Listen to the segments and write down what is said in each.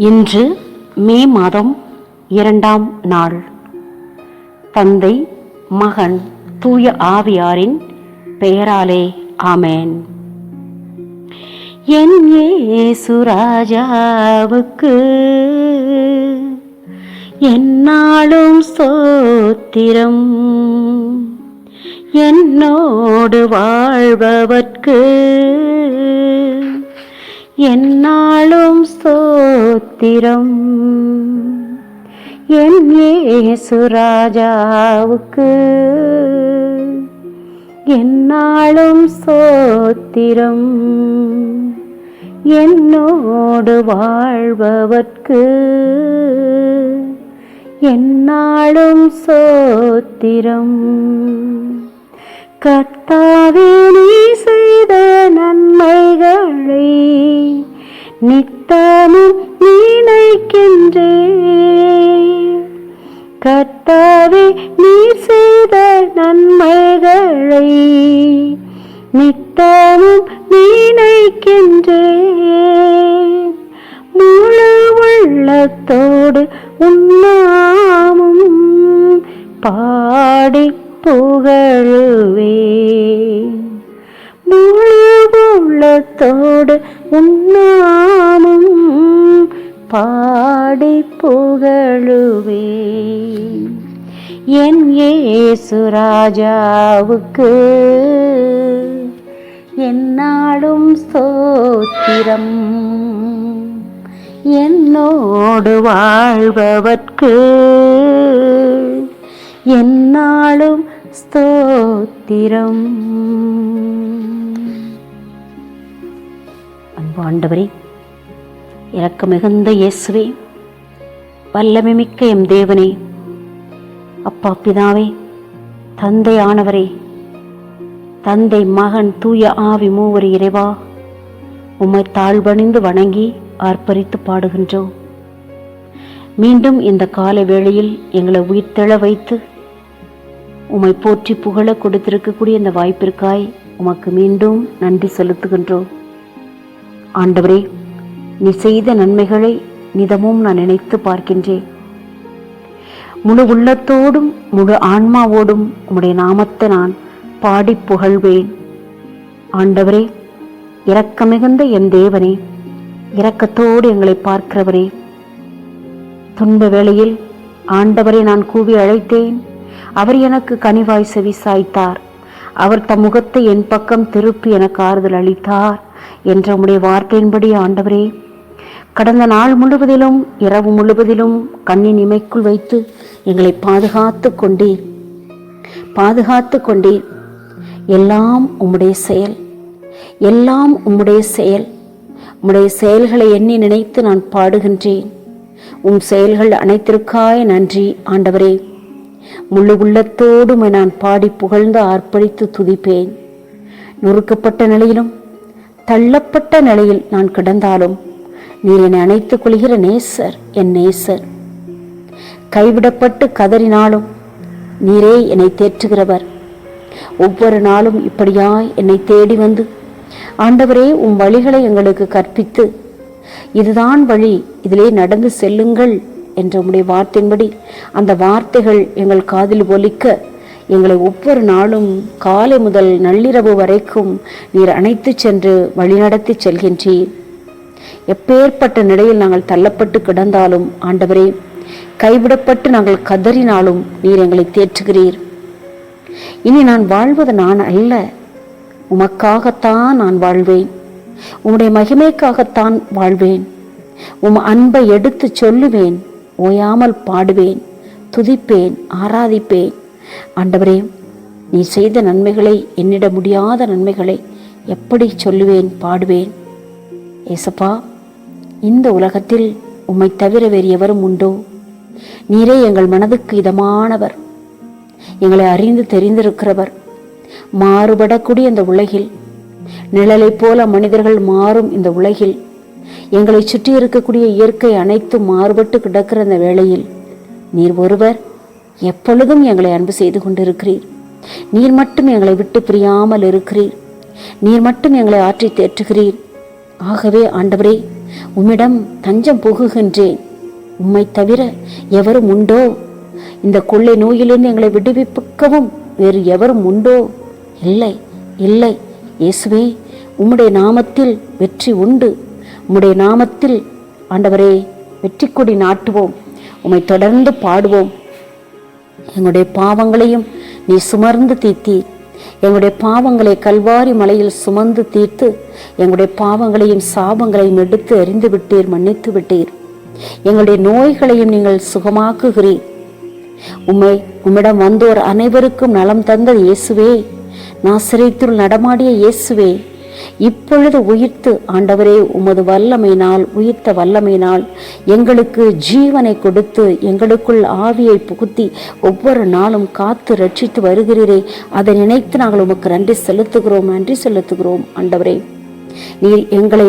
இன்று மே மாதம் 2ஆம் நாள். தந்தை, மகன், தூய ஆவியாரின் பெயராலே ஆமென். என் இயேசு ராஜாவுக்கு எந்நாளும் ஸ்தோத்திரம், என்னோடு வாழ்பவர்க்கு எந்நாளும் ஸ்தோத்திரம். என் இயேசு ராஜாவுக்கு எந்நாளும் ஸ்தோத்திரம், என்னோடு வாழ்பவர்க்கு எந்நாளும் ஸ்தோத்திரம். கர்த்தாவே, நீ செய்த நன்மைகளை நித்தமும் நினைக்கின்றேன். கர்த்தாவே, நீ செய்த நன்மைகளை நித்தமும் நினைக்கின்றேன். முழு உள்ளத்தோடு உன்னாமம் பாடி புகழுவேன். முழு உள்ளத்தோடு உன்னாமம் பாடி புகழுவேன். என் இயேசு ராஜாவுக்கு எந்நாளும் ஸ்தோத்திரம், என்னோடு வாழ்பவர்க்கு எந்நாளும் ஸ்தோத்திரம். அன்பு ஆண்டவரே, இரக்கம் மிகுந்த இயேசுவே, வல்லமை மிக்க எம் தேவனே, அப்பா பிதாவே, தந்தை ஆனவரே, தந்தை, மகன், தூய ஆவி மூவர் இறைவா, உம்மை தாழ்வணிந்து வணங்கி ஆர்ப்பரித்து பாடுகின்றோம். மீண்டும் இந்த கால வேளையில் எங்களை உயிர்த்தெழ வைத்து உம்மை போற்றி புகழ கொடுத்திருக்கக்கூடிய இந்த வாய்ப்பிற்காய் உமக்கு மீண்டும் நன்றி செலுத்துகின்றோம். ஆண்டவரே, நீ செய்த நன்மைகளை நிதமும் நான் நினைத்து பார்க்கின்றேன். முழு உள்ளத்தோடும் முழு ஆன்மாவோடும் உம்முடைய நாமத்தை நான் பாடி புகழ்வேன். ஆண்டவரே, இரக்கமிகுந்த என் தேவனே, இரக்கத்தோடு எங்களை பார்க்கிறவரே, துன்ப வேளையில் ஆண்டவரை நான் கூவி அழைத்தேன். அவர் எனக்கு கனிவாய் செவி சாய்த்தார். அவர் தம் முகத்தை என் பக்கம் திருப்பி எனக்கு ஆறுதல் அளித்தார் என்ற உம்முடைய வார்த்தையின்படி ஆண்டவரே, கடந்த நாள் முழுவதிலும் இரவு முழுவதிலும் கண்ணின் இமைக்குள் வைத்து எங்களை பாதுகாத்து கொண்டீர். எல்லாம் உம்முடைய செயல், எல்லாம் உம்முடைய செயல். உம்முடைய செயல்களை எண்ணி நினைத்து நான் பாடுகின்றேன். உம் செயல்கள் அனைத்திற்காய் நன்றி ஆண்டவரே. முழு உள்ளத்தோடு நான் பாடி புகழ்ந்து ஆர்ப்பரித்து துதிப்பேன். நொறுக்கப்பட்ட நிலையிலும் தள்ளப்பட்ட நிலையில் நான் கிடந்தாலும் நீர் என்னை அணைத்துக் கொள்கிற நேசர், என் நேசர். கைவிடப்பட்டு கதறினாலும் நீரே என்னை தேற்றுகிறவர். ஒவ்வொரு நாளும் இப்படியாய் என்னை தேடி வந்து ஆண்டவரே, உம் வழிகளை எங்களுக்கு கற்பித்து, இதுதான் வழி, இதிலே நடந்து செல்லுங்கள் என்ற உம்முடைய வார்த்தையின்படி அந்த வார்த்தைகள் எங்கள் காதில் ஒலிக்க எங்களை ஒவ்வொரு நாளும் காலை முதல் நள்ளிரவு வரைக்கும் நீர் அணைத்து சென்று வழிநடத்தி செல்கின்றீர். எப்பேற்பட்ட நிலையில் நாங்கள் தள்ளப்பட்டு கிடந்தாலும் ஆண்டவரே, கைவிடப்பட்டு நாங்கள் கதறினாலும் நீர் எங்களை தேற்றுகிறீர். இனி நான் வாழ்வது நான் அல்ல, உமக்காகத்தான் நான் வாழ்வேன். உம்முடைய மகிமைக்காகத்தான் வாழ்வேன். உம் அன்பை எடுத்து சொல்லுவேன், ஓயாமல் பாடுவேன், துதிப்பேன், ஆராதிப்பேன். ஆண்டவரே, நீ செய்த நன்மைகளை, எண்ணிட முடியாத நன்மைகளை எப்படி சொல்லுவேன், பாடுவேன். ஏசப்பா, இந்த உலகத்தில் உம்மை தவிர வேறு எவரும் உண்டோ? நீரே எங்கள் மனதுக்கு இதமானவர், எங்களை அறிந்து தெரிந்திருக்கிறவர். மாறுபடக்கூடிய இந்த உலகில், நிழலை போல மனிதர்கள் மாறும் இந்த உலகில், எங்களை சுற்றி இருக்கக்கூடிய இயற்கை அனைத்தும் மாறுபட்டு கிடக்கிற இந்த வேளையில் நீர் ஒருவர் எப்பொழுதும் எங்களை அன்பு செய்து கொண்டிருக்கிறீர். நீர் மட்டும் எங்களை விட்டு பிரியாமல் இருக்கிறீர். நீர் மட்டும் எங்களை ஆற்றி தேற்றுகிறீர். ஆகவே ஆண்டவரே, உம்மிடம் தஞ்சம் புகுகின்றேன். உம்மை தவிர எவரும் உண்டோ? இந்த கொள்ளை நோயிலிருந்து எங்களை விடுவிப்புக்கவும் வேறு எவரும் உண்டோ? இல்லை, இல்லை. இயேசுவே, உம்முடைய நாமத்தில் வெற்றி உண்டு. உம்முடைய நாமத்தில் ஆண்டவரே வெற்றி கொடி நாட்டுவோம். உம்மை தொடர்ந்து பாடுவோம். எங்களுடைய பாவங்களையும் நீ சுமர்ந்து தீர்த்தீர். எங்களுடைய பாவங்களை கல்வாரி மலையில் சுமந்து தீர்த்து எங்களுடைய பாவங்களையும் சாபங்களையும் எடுத்து எறிந்து விட்டீர், மன்னித்து விட்டீர். எங்களுடைய நோய்களையும் நீங்கள் சுகமாக்குகிறீர். உம்மிடம் வந்தோர் அனைவருக்கும் நலம் தந்த இயேசுவே, நாசரேத்தில் நடமாடிய இயேசுவே, இப்பொழுது உயிர்த்து ஆண்டவரே உமது வல்லமையினால், உயிர்த்த வல்லமையினால் எங்களுக்கு ஜீவனை கொடுத்து எங்களுக்குள் ஆவியை புகுத்தி ஒவ்வொரு நாளும் காத்து ரட்சித்து வருகிறீரே, அதை நினைத்து நாங்கள் உமக்கு நன்றி செலுத்துகிறோம். ஆண்டவரே, நீர் எங்களை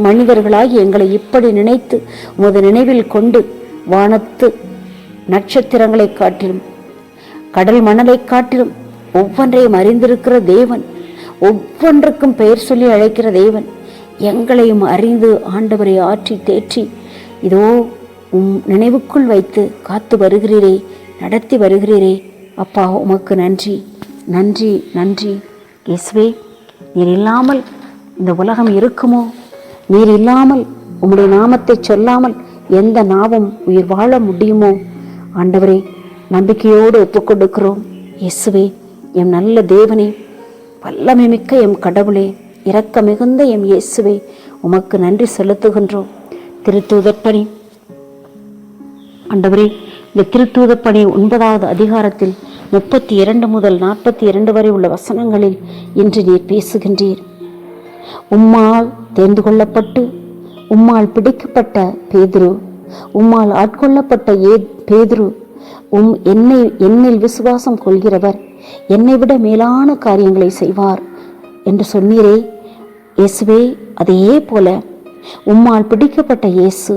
மனிதர்களாகி எங்களை இப்படி நினைத்து உமது நினைவில் கொண்டு வானத்து நட்சத்திரங்களை காட்டிலும் கடல் மணலை காட்டிலும் ஒவ்வொன்றையும் அறிந்திருக்கிற தேவன், ஒவ்வொன்றுக்கும் பெயர் சொல்லி அழைக்கிற தேவன், எங்களையும் அறிந்து ஆண்டவரை ஆற்றி தேற்றி இதோ நினைவுக்குள் வைத்து காத்து வருகிறீரே, நடத்தி வருகிறீரே. அப்பா, உமக்கு நன்றி, நன்றி, நன்றி. இயேசுவே, நீர் இல்லாமல் இந்த உலகம் இருக்குமோ? நீர் இல்லாமல் உம்முடைய நாமத்தை சொல்லாமல் எந்த நாவும் உயிர் வாழ முடியுமோ? ஆண்டவரே, நம்பிக்கையோடு ஒப்புக்கொடுக்கிறோம். இயேசுவே, எம் நல்ல தேவனே, வல்லமை மிக்க எம் கடவுளே, இரக்க மிகுந்த எம் இயேசுவே, உமக்கு நன்றி செலுத்துகின்றோம். திருத்தூதற்பணி ஆண்டவரே, இந்த திருத்தூதற்பணி 9வது அதிகாரத்தில் 32 முதல் 42 வரை உள்ள வசனங்களில் இன்று நீர் பேசுகின்றீர். உம்மால் தேர்ந்து கொள்ளப்பட்டு உம்மால் பிடிக்கப்பட்ட பேதுரு, உம்மால் ஆட்கொள்ளப்பட்ட பேதுரு, என்னில் விசுவாசம் கொள்கிறவர் என்னை விட மேலான காரியங்களை செய்வார் என்று சொன்னீரே. இயேசுவே, அதே போல உம்மால் பிடிக்கப்பட்ட இயேசு,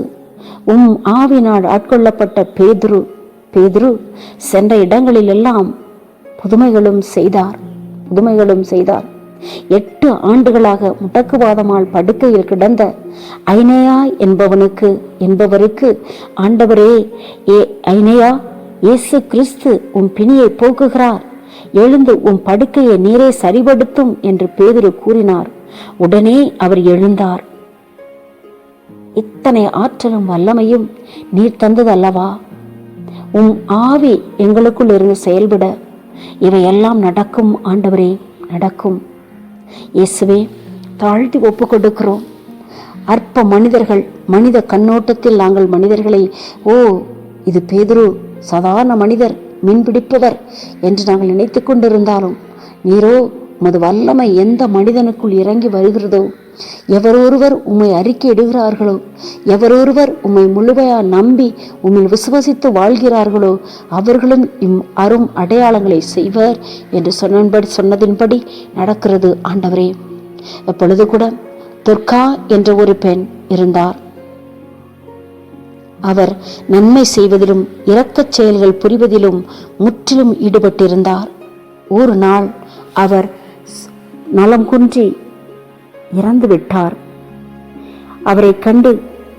ஆவினால் ஆட்கொள்ளப்பட்ட பேதுரு சென்ற இடங்களிலெல்லாம் புதுமைகளும் செய்தார். 8 ஆண்டுகளாக முடக்குவாதமால் படுக்கையில் கிடந்த ஐனேயா என்பவருக்கு ஆண்டவரே, ஐனேயா, இயேசு கிறிஸ்து உம் பிணியை போக்குகிறார், எழுந்து உம் படுக்கையை நீரே சரிபடுத்தும் என்று பேதுரு கூறினார். உடனே அவர் எழுந்தார். இத்தனை ஆற்றலும் வல்லமையும் நீர் தந்தது அல்லவா? உம் ஆவி எங்களுக்குள் இருந்து செயல்பட இவையெல்லாம் நடக்கும். ஆண்டவரே, நடக்கும். இயேசுவே, தாழ்த்தி ஒப்பு கொடுக்கிறோம். அற்ப மனிதர்கள், மனித கண்ணோட்டத்தில் நாங்கள் மனிதர்களை, இது பேதுரு சாதாரண மனிதர், மீன்பிடிப்பவர் என்று நாங்கள் நினைத்து கொண்டிருந்தாலும் நீரோ உமது வல்லமை எந்த மனிதனுக்குள் இறங்கி வருகிறதோ, எவரொருவர் உம்மை அறிக்கை இடுகிறார்களோ, எவரொருவர் உம்மை முழுமையா நம்பி உம்மில் விசுவசித்து வாழ்கிறார்களோ அவர்களும் அரும் அடையாளங்களை செய்வர் என்று சொன்னதின்படி நடக்கிறது. ஆண்டவரே, எப்பொழுது கூட துர்கா என்ற ஒரு பெண் இருந்தார். அவர் நன்மை செய்வதிலும் இரக்கச் செயல்கள் புரிவதிலும் முற்றிலும் ஈடுபட்டிருந்தார். ஒரு நாள் அவர் நலம் குன்றி இறந்து விட்டார்.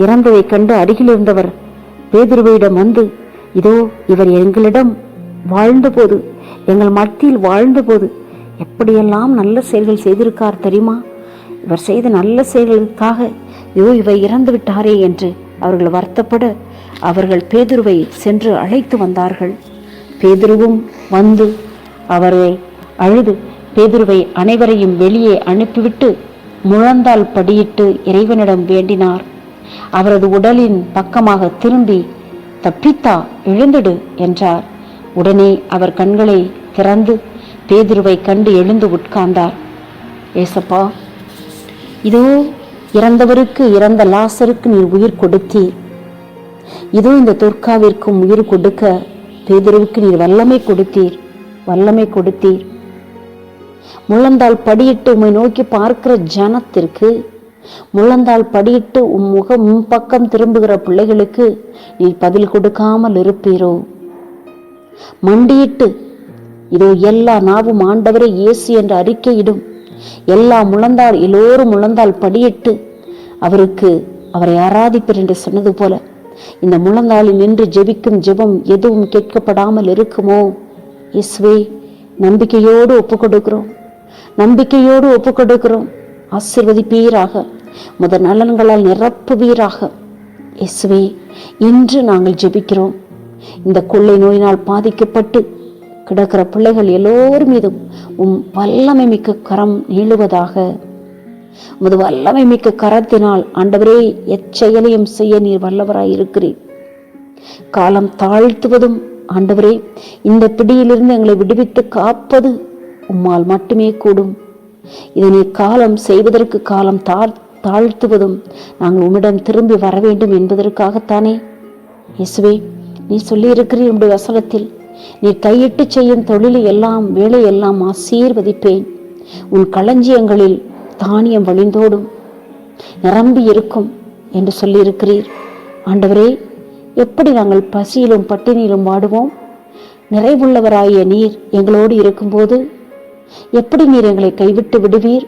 இறந்ததை கண்டு அருகில் இருந்தவர் பேதுருவிடம் வந்து, இதோ இவர் எங்களிடம் வாழ்ந்தபோது, எங்கள் மத்தியில் வாழ்ந்தபோது எப்படியெல்லாம் நல்ல செயல்கள் செய்திருக்கார் தெரியுமா? இவர் செய்த நல்ல செயல்களுக்காக இவர் இறந்து விட்டாரே என்று அவர்கள் வருத்தப்பட அவர்கள் பேதுருவை சென்று அழைத்து வந்தார்கள். பேதுருவும் வந்து அவரை அழுது பேதுருவை அனைவரையும் வெளியே அனுப்பிவிட்டு முழந்தால் படியிட்டு இறைவனிடம் வேண்டினார். அவரது உடலின் பக்கமாக திரும்பி, தப்பித்தா, எழுந்திடு என்றார். உடனே அவர் கண்களை திறந்து பேதுருவை கண்டு எழுந்து உட்கார்ந்தார். ஏசப்பா, இதோ இறந்தவருக்கு, இறந்த லாசருக்கு நீர் உயிர் கொடுத்தீர். இதோ இந்த துர்காவிற்கும் உயிர் கொடுக்க பேதுருவுக்கு நீர் வல்லமை கொடுத்தீர். முழந்தால் படியிட்டு உம்மை நோக்கி பார்க்கிற ஜனத்திற்கு, முழந்தால் படியிட்டு உம் பக்கம் திரும்புகிற பிள்ளைகளுக்கு நீர் பதில் கொடுக்காமல் இருப்பீரோ? மண்டியிட்டு இதோ எல்லா நாவும் ஆண்டவரை இயேசு என்று அறிக்கையிடும். எல்லோரும் முழந்தால் படியிட்டு அவருக்கு அவரை ஆராதிப்பர் என்று சொன்னது போல இந்த முழங்காலில் நின்று ஜெபிக்கும் ஜெபம் எதுவும் கேட்கப்படாமல் இருக்குமோ? இயேசுவே, நம்பிக்கையோடு ஒப்புக்கொடுக்கிறோம், நம்பிக்கையோடு ஒப்புக்கொடுக்கிறோம். ஆசீர்வதிப்பீராக, முதல் நலன்களால் நிரப்புவீராக. இயேசுவே, இன்று நாங்கள் ஜெபிக்கிறோம். இந்த கொள்ளை நோயினால் பாதிக்கப்பட்டு கிடக்கிற பிள்ளைகள் எல்லோர் மீதும் வல்லமை மிக்க கரம் நீளுவதாக. உமது வல்லமை மிக்க கரத்தினால் ஆண்டவரே, எச்செயலையும் செய்ய நீர் வல்லவராய் இருக்கிறீர். காலம் தாழ்த்துவதும் ஆண்டவரே, இந்த பிடியிலிருந்து எங்களை விடுவித்து காப்பது உம்மால் மட்டுமே கூடும். இதனை காலம் செய்வதற்கு காலம் தாழ்த்துவதும் நாங்கள் உம்மிடம் திரும்பி வர வேண்டும் என்பதற்காகத்தானே. இயேசுவே, நீ சொல்லி இருக்கிறீர் உம்முடைய வசனத்தில், நீ கையிட்டு செய்யும் தொழிலை எல்லாம் வேலையெல்லாம் ஆசீர்வதிப்பேன். உன் களஞ்சியங்களில் தானியம் வழிந்தோடும், நிரம்பி இருக்கும் என்று சொல்லியிருக்கிறீர். ஆண்டவரே, எப்படி நாங்கள் பசியிலும் பட்டினியிலும் வாடுவோம்? நிறைவுள்ளவராகிய நீர் எங்களோடு இருக்கும்போது எப்படி நீர் எங்களை கைவிட்டு விடுவீர்?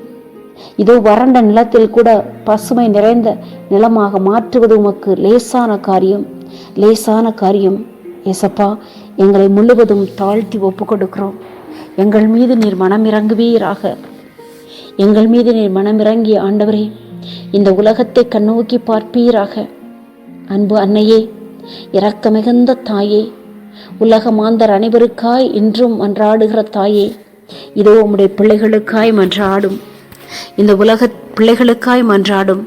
இதோ வறண்ட நிலத்தில் கூட பசுமை நிறைந்த நிலமாக மாற்றுவது உமக்கு லேசான காரியம், லேசான காரியம். ஏசப்பா, எங்களை முழுவதும் தாழ்த்தி ஒப்பு கொடுக்கிறோம். எங்கள் மீது நீர் மனமிறங்குவீராக, எங்கள் மீது நீர் மனமிறங்கிய ஆண்டவரே, இந்த உலகத்தை கண்ணோக்கி பார்ப்பீராக. அன்பு அன்னையே, இரக்க மிகுந்த தாயே, உலக மாந்தர் அனைவருக்காய் இன்றும் மன்றாடுகிற தாயே, இதோ உம்முடைய பிள்ளைகளுக்காய் மன்றாடும், இந்த உலக பிள்ளைகளுக்காய் மன்றாடும்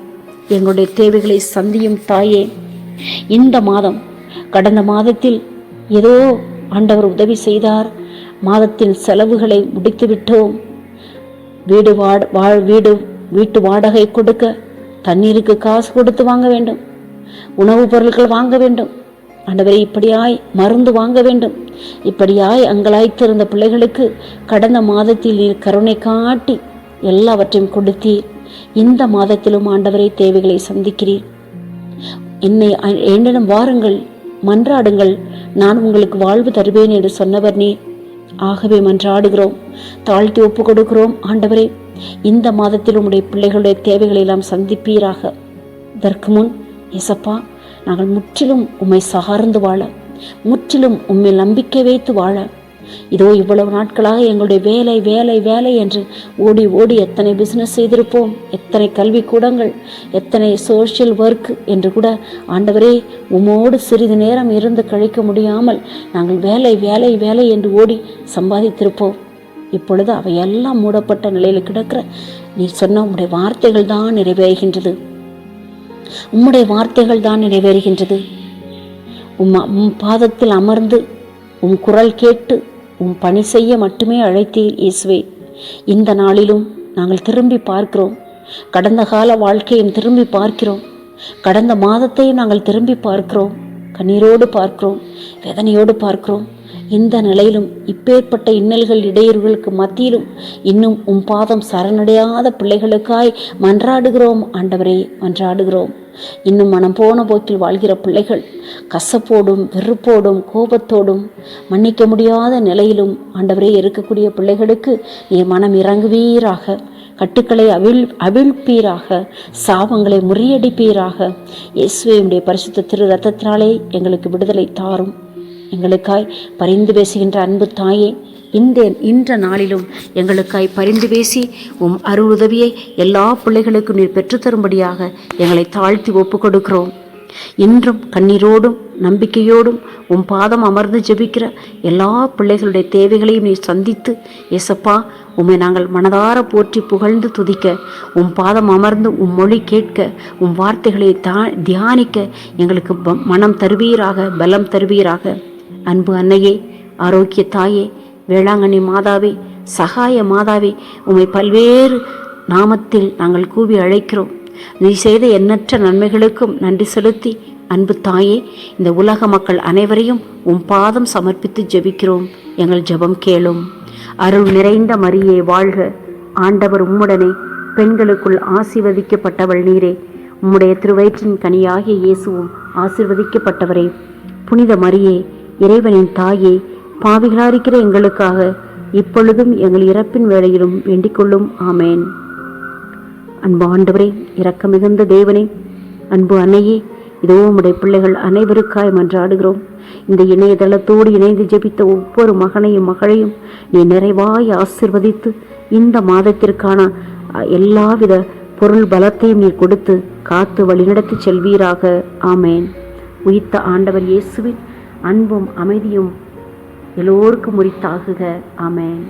எங்களுடைய தேவைகளை சந்தியும் தாயே. இந்த மாதம், கடந்த மாதத்தில் ஏதோ ஆண்டவர் உதவி செய்தார், மாதத்தின் செலவுகளை முடித்து விட்டோம். வீட்டு வாடகை கொடுக்க தண்ணீருக்கு காசு கொடுத்து வாங்க வேண்டும், உணவுப் பொருட்கள் வாங்க வேண்டும், ஆண்டவரே இப்படியாய் மருந்து வாங்க வேண்டும். இப்படியாய் அங்கலாய்த்திருந்த பிள்ளைகளுக்கு கடந்த மாதத்தில் நீர் கருணை காட்டி எல்லாவற்றையும் கொடுத்தீர். இந்த மாதத்திலும் ஆண்டவரை தேவைகளை சந்திக்கிறீர். என்னிடம் வாருங்கள், மன்றாடுங்கள், நான் உங்களுக்கு வாழ்வு தருவேன் என்று சொன்னவர் நீர். ஆகவே மன்றாடுகிறோம், தாழ்த்தி ஒப்பு கொடுக்கிறோம். ஆண்டவரே, இந்த மாதத்தில் உம்முடைய பிள்ளைகளுடைய தேவைகளை எல்லாம் சந்திப்பீராக. இதற்கு முன் இயேசப்பா, நாங்கள் முற்றிலும் உம்மை சார்ந்து வாழ, முற்றிலும் உம்மை நம்பிக்கை வைத்து வாழ, இதோ இவ்வளவு நாட்களாக எங்களுடைய வேலை வேலை வேலை என்று ஓடி ஓடி எத்தனை பிசினஸ் செய்திருப்போம், எத்தனை கல்வி கூடங்கள், எத்தனை சோஷியல் ஒர்க் என்று கூட ஆண்டவரே உம்மோடு சிறிது நேரம் இருந்து கழிக்க முடியாமல் நாங்கள் வேலை வேலை வேலை என்று ஓடி சம்பாதித்திருப்போம். இப்பொழுது அவையெல்லாம் மூடப்பட்ட நிலையில் கிடக்கிற நீ சொன்ன உம்முடைய வார்த்தைகள் தான் நிறைவேறுகின்றது, உம்முடைய வார்த்தைகள் தான் நிறைவேறுகின்றது. உம் பாதத்தில் அமர்ந்து உம் குரல் கேட்டு உம் பணி செய்ய மட்டுமே அழைத்தீர் இயேசுவே. இந்த நாளிலும் நாங்கள் திரும்பி பார்க்கிறோம், கடந்த கால வாழ்க்கையும் திரும்பி பார்க்கிறோம், கடந்த மாதத்தையும் நாங்கள் திரும்பி பார்க்கிறோம், கண்ணீரோடு பார்க்கிறோம், வேதனையோடு பார்க்கிறோம். இந்த நிலையிலும் இப்பேற்பட்ட இன்னல்கள் இடையூறுகளுக்கு மத்தியிலும் இன்னும் உம் பாதம் சரணடையாத பிள்ளைகளுக்காய் மன்றாடுகிறோம். ஆண்டவரே, மன்றாடுகிறோம். இன்னும் மனம் போன போக்கில் வாழ்கிற பிள்ளைகள், கசப்போடும் வெறுப்போடும் கோபத்தோடும் மன்னிக்க முடியாத நிலையிலும் ஆண்டவரே இருக்கக்கூடிய பிள்ளைகளுக்கு நீர் மனம் இறங்குவீராக, கட்டுக்களை அவிழ்ப்பீராக, சாபங்களை முறியடிப்பீராக. இயேசுவே, உம்முடைய பரிசுத்த திரு ரத்தத்தினாலே எங்களுக்கு விடுதலை தாரும். எங்களுக்காய் பரிந்து பேசுகின்ற அன்பு தாயே, இன்ற நாளிலும் எங்களுக்காய் பரிந்து பேசி உம் அருளுதவியை எல்லா பிள்ளைகளுக்கும் நீர் பெற்றுத்தரும்படியாக எங்களை தாழ்த்தி ஒப்பு கொடுக்கிறோம். இன்றும் கண்ணீரோடும் நம்பிக்கையோடும் உம் பாதம் அமர்ந்து ஜெபிக்கிற எல்லா பிள்ளைகளுடைய தேவைகளையும் நீர் சந்தித்து, ஏசப்பா, உம்மை நாங்கள் மனதார போற்றி புகழ்ந்து துதிக்க, உம் பாதம் அமர்ந்து உம் மொழி கேட்க, உம் வார்த்தைகளை தியானிக்க எங்களுக்கு மனம் தருவீராக, பலம் தருவீராக. அன்பு அன்னையே, ஆரோக்கிய தாயே, வேளாங்கண்ணி மாதாவே, சகாய மாதாவே, உம்மை பல்வேறு நாமத்தில் நாங்கள் கூவி அழைக்கிறோம். நீ செய்த எண்ணற்ற நன்மைகளுக்கும் நன்றி செலுத்தி, அன்பு தாயே, இந்த உலக மக்கள் அனைவரையும் உம் பாதம் சமர்ப்பித்து ஜெபிக்கிறோம். எங்கள் ஜெபம் கேளும். அருள் நிறைந்த மரியே வாழ்க, ஆண்டவர் உம்முடனே, பெண்களுக்குள் ஆசீர்வதிக்கப்பட்டவள் நீரே, உம்முடைய திருவயிற்றின் கனியாகிய இயேசுவும் ஆசீர்வதிக்கப்பட்டவரே. புனித மரியே, இறைவனின் தாயே, பாவிகளாயிருக்கிற எங்களுக்காக இப்பொழுதும் எங்கள் இறப்பின் வேளையிலும் வேண்டிக் கொள்ளும். ஆமேன். அன்பு ஆண்டவரே, இரக்க மிகுந்த தேவனே, அன்பு அன்னையே, இதோ உம்முடைய பிள்ளைகள் அனைவருக்காய் மன்றாடுகிறோம். இந்த இணையதளத்தோடு இணைந்து ஜெபித்த ஒவ்வொரு மகனையும் மகளையும் நீ நிறைவாய் ஆசிர்வதித்து இந்த மாதத்திற்கான எல்லாவித பொருள் பலத்தையும் நீ கொடுத்து காத்து வழிநடத்தி செல்வீராக. ஆமேன். உயிர்த்த ஆண்டவர் இயேசுவின் அன்பும் அமைதியும் எல்லோருக்கும் உரித்தாகுக. ஆமேன்.